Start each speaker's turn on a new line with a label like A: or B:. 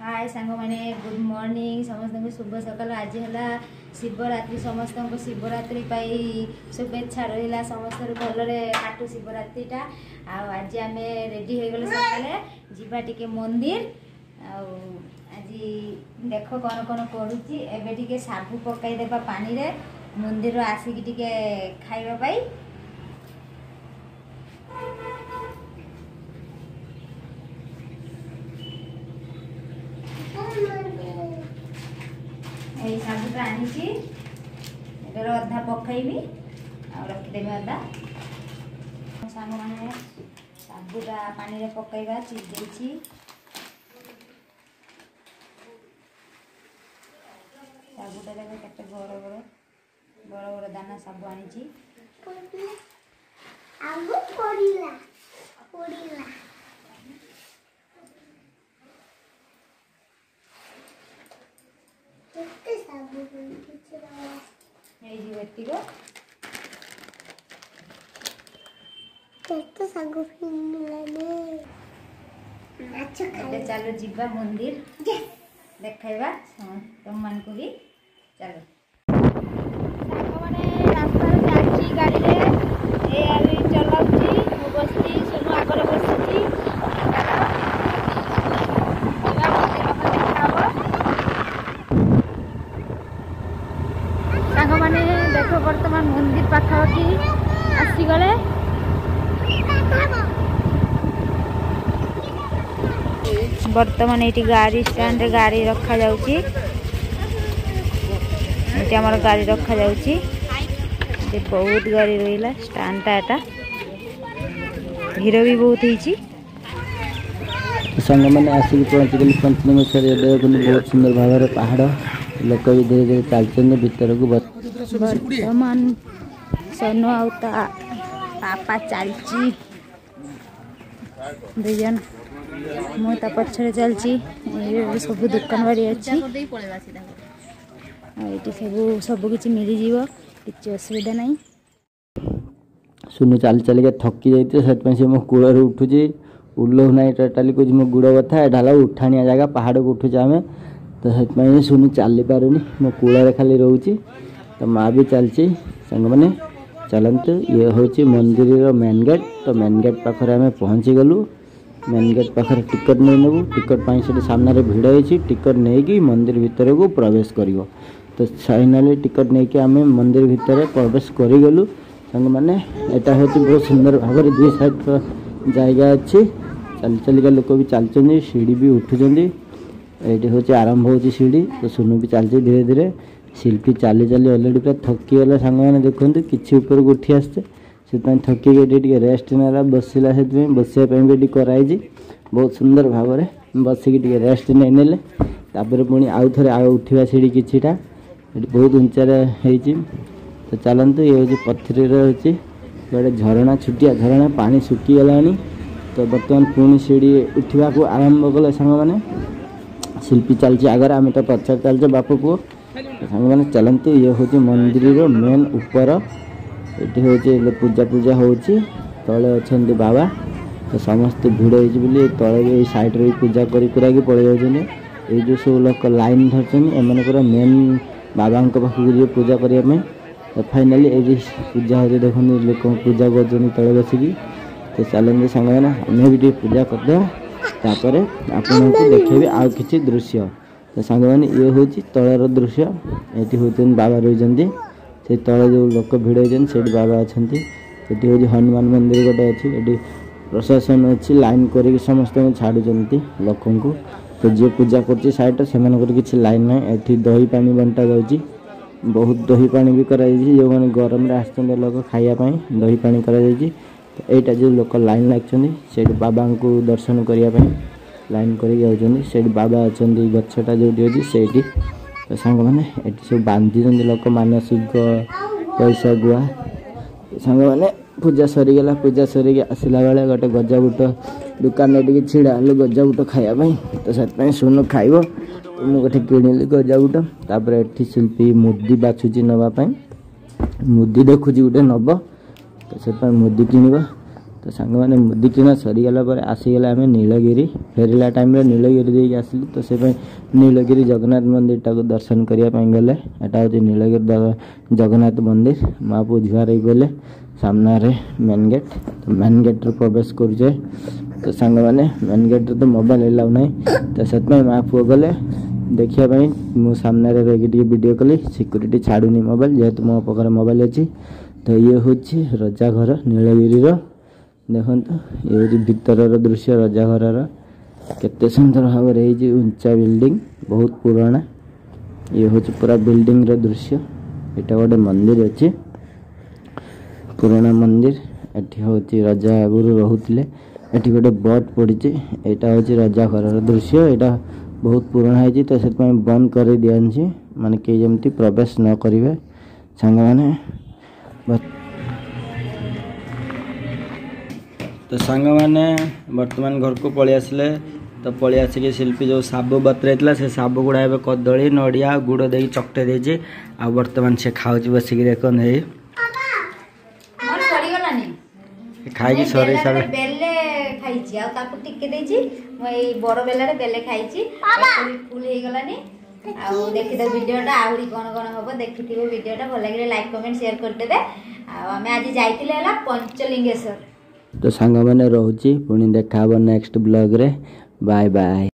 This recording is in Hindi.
A: हाय सांग मैंने गुड मॉर्निंग समस्त को शुभ सकाल। आज है शिवरात्रि समस्त को शिवरात्रि शुभेच्छा रहा समस्त भलरे काटू शिवरात्रि टा। आज आम रेडी हो गले सकाले जीवा टिके मंदिर। आज देख कौन कौन करुच्ची एबे टिके साबु पकाई देबा पानी रे मंदिर आसिक टिके खाइबा पाई। यही साबुटा आनी अधा पकईबी रखिदेवी अदा सांग मैंने साबुटा पानी रे पकईबा चिजी साबुटा केते बड़ बड़ दाना साबु आनी चलो जीवा मंदिर देखा तुम मान को भी चलो रास्ता गाड़ी चलाऊँगी बसती सुनु आगे बसी सांग मैंने देख बर्तमान मंदिर पाखापाखि आसीगले। बर्तमान ये गाड़ी स्टैंड गाड़ी रखा जाउची आमर गाड़ी रखा जाउची बहुत गाड़ी रहा स्टैंड टा भीड़ भी बहुत होती
B: सांग मैंने आसिक पहुँचल पंचलिंगेश्वर बहुत सुंदर भाव पहाड़ लोक भी धीरे धीरे चलते भीतर को।
A: बर्तमान सोनू आउता पापा चलची दुजन मु ता पछरे चलची सब दुकान बाड़ी अच्छी सब किसी मिल जीव किसी असुविधा नहीं।
B: सुनु चली चल के थकी जाइए से मो कूल उठुची उल्लू ना टोटाली कुछ मो गुड़ बथा ढाला उठाणिया जगह पहाड़ को उठुचे आम तो से सुनु चली पारुनी मो कूल खाली रोची तो माँ भी चलची सांग मैंने चलतु ये हूँ मंदिर मेन गेट। तो मेन गेट पाखे आम पहुँची गलु मेन गेट पाखे टिकट नहीं नेबू टिकट से सामने भिड़ होती टिकट नहीं कि मंदिर भितर को प्रवेश कर तो फाइनाली टिकट नहीं कि आम मंदिर भितर प्रवेश करूँ सांग मैंने यहाँ हूँ बहुत सुंदर भाव दुई साइड जगह अच्छी चल चलिका लोक भी चलते सीढ़ी भी उठुंट ये हूँ आरंभ हो सीढ़ी तो सुनु भी चलती धीरे धीरे शिल्पी चली चली अलरेडी पूरा थकी गला सांग मैंने देखते किसी ऊपर को उठी आसते से थकी गए रेस्ट नाला बसला से बसापी भी कराई बहुत सुंदर भाव में बसिक रेस्ट नहीं नेले पुणी आउ थे आउ उठा सीढ़ी किटा बहुत उंचार हो तो चलतु ये हूँ पथरी होती गोटे झरणा छुटिया झरणा पानी सुखीगला तो बर्तमान पुणी सीढ़ी उठा को आरंभ कले सांग मैंने शिल्पी चलती आगे आम तो पचार चलचे बाप पुओ सांग मैंने चलतु ये हूँ मंदिर मेन ऊपर ये हूँ पूजा पूजा हो तले अच्छा बाबा तो समस्त भिड़ हो तले भी साइड रे पूजा करा पड़े जाऊँ ये जो सब लोग लाइन धरछन एम मेन बाबा पाखक पूजा करने तो फाइनाली ये पूजा हो देख लोक पूजा कर तले बसिकी तो चलते सांग मैंने आम भी पूजा करदेपर आपन को देखेबी आउ कि दृश्य। तो सांग मैंने ये हूँ तलर दृश्य ये हूँ बाबा रही से तले जो लोक भिड़ होती बाबा अच्छा ये हूँ हनुमान मंदिर गोटे अच्छी ये प्रशासन अच्छी लाइन कर समस्त छाड़ुं लोक को तो जी पूजा कर साइड से किसी लाइन ना ये दही पानी बंटा जाऊँगी बहुत दही पानी भी कराई जो मैंने गरम आसते लोक खायापाई दही पानी करा तो यहाँ जो लोक लाइन लगे बाबा को दर्शन करने लाइन कर बाबा अच्छा गछटा जो अच्छी तो सांग मैंने ये सब बांधी लोक मानसिक पैसा गुआ सांग मैंने पूजा सरीगला पूजा सरिक आसला बेले गोटे गजाबुट दुकान में छिड़ा हल गजाबुट खायापाई तो से सुनु खाइब तो मुझे गोटे किणिली गजाबुट तापर ये शिल्पी मुदी बाछुची नापी मुदी देखुची गोटे नब तो से मुदी किणव तो सांग मैंने मुदी किना सरीगला पर आसीगला आम नीलगिरी फेरला टाइम नीलगिरी देके आसिलु तो से नीलगिरी जगन्नाथ मंदिर टाक दर्शन करने गले एटा हूँ नीलगिरी जगन्नाथ मंदिर महापू जुआर गले सामना रे मेन गेट तो मेन गेट रे प्रवेश करुचे तो सांग मैंने मेन गेट रे तो मोबाइल एलाउ ना तो से महापू गले देखापी मु सामने रही वीडियो कली सिक्यूरीटी छाड़ूनी मोबाइल जेहेतु मो पाखे मोबाइल अच्छी तो ये हूँ रजा घर नीलगिरी देखो ये हूँ भितर दृश्य रजा घर केते सुंदर भाव उंचा बिल्डिंग बहुत पुराना ये हूँ पूरा बिल्डिंग रो दृश्य यहाँ गोटे मंदिर अच्छी पुराना मंदिर एटी हूँ रजा आगुरी रोते एटी गोटे बोट पड़ी यहाँ हूँ रजा घर दृश्य यहाँ बहुत पुराना है तो से बंद कर दिखाई माने कई जमी प्रवेश न करेंगे सांग मैंने तो सांग मैंने वर्तमान घर को पलि आसिले तो पलि आसिक शिल्पी जो साबु बतरा से साबु गुड़ा ए कदली नड़िया गुड़ दे चकटे देछि आ वर्तमान से खाऊँ बसिक देख खाई सर सारे
A: बेले खाइछि आ ताकू टिके देछि मई बड़ बेलारे बेले खाइछि फुल हे गलानी आ देखि द वीडियोटा आहुरी कोन कोन हबो देखिथिबो वीडियोटा भल लागिले लाइक कमेंट शेयर करते दे आ हमें आज जाइतिले हला पंचलिंगेश्वर
B: तो सांग मैंने रोची पुणी देखा नेक्स्ट ब्लॉग रे बाय बाय।